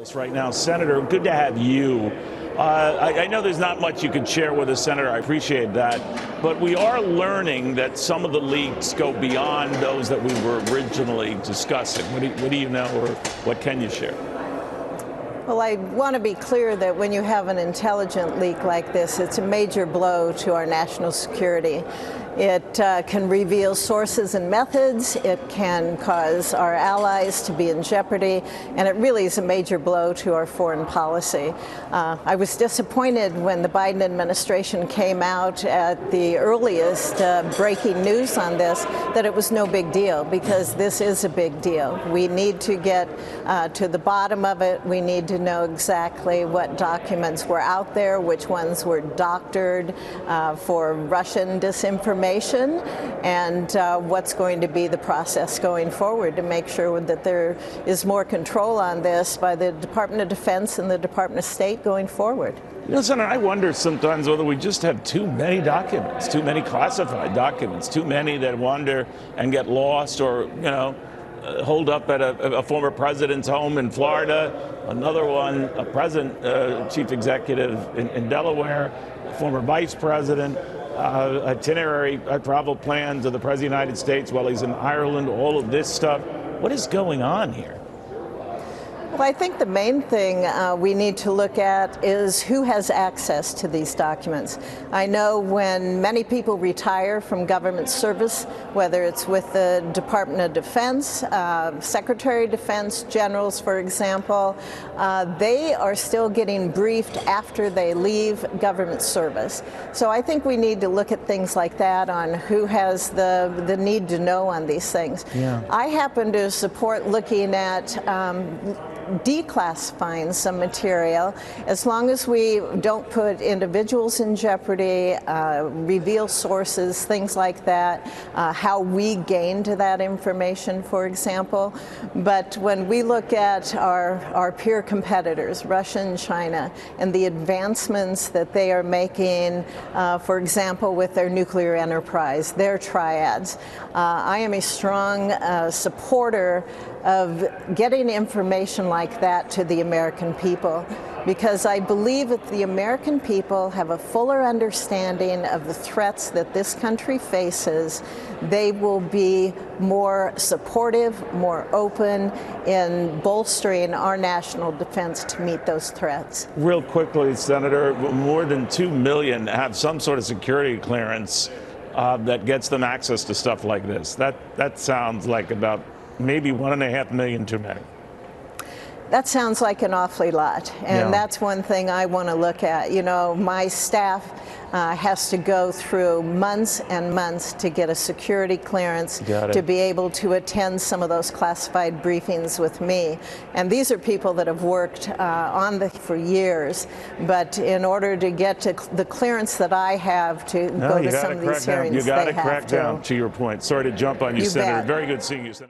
House right now. Senator, good to have you. I know there's not much you can share with us, Senator. I appreciate that. But we are learning that some of the leaks go beyond those that we were originally discussing. What do you know, or what can you share? Well, I want to be clear that when you have an intelligent leak like this, it's a major blow to our national security. It can reveal sources and methods, it can cause our allies to be in jeopardy, and it really is a major blow to our foreign policy. I was disappointed when the Biden administration came out at the earliest breaking news on this that it was no big deal, because this is a big deal. We need to get to the bottom of it. We need to know exactly what documents were out there, which ones were doctored for Russian disinformation, and what's going to be the process going forward to make sure that there is more control on this by the Department of Defense and the Department of State going forward. You know, Senator, I wonder sometimes whether we just have too many documents, too many classified documents, too many that wander and get lost, or, you know, hold up at a former president's home in Florida, another one, a president, chief executive in Delaware, former vice president, itinerary travel plans of the President of the United States while he's in Ireland, all of this stuff. What is going on here? Well, I think the main thing we need to look at is who has access to these documents. I know when many people retire from government service, whether it's with the Department of Defense, Secretary of Defense, generals, for example, they are still getting briefed after they leave government service. So I think we need to look at things like that on who has the need to know on these things. Yeah. I happen to support looking at declassifying some material, as long as we don't put individuals in jeopardy, reveal sources, things like that, how we gained that information, for example. But when we look at our peer competitors, Russia and China, and the advancements that they are making, for example, with their nuclear enterprise, their triads, I am a strong supporter of getting information like that to the American people, because I believe that the American people have a fuller understanding of the threats that this country faces. They will be more supportive, more open in bolstering our national defense to meet those threats. Real quickly, Senator, more than 2 million have some sort of security clearance that gets them access to stuff like this. That sounds like about maybe 1.5 million too many. That sounds like an awfully lot, and that's one thing I want to look at. You know, my staff has to go through months and months to get a security clearance to be able to attend some of those classified briefings with me. And these are people that have worked on for years, but in order to get to the clearance that I have to go to some of these hearings, you got to crack down, to your point. Sorry to jump on you, Senator. Very good seeing you, Senator.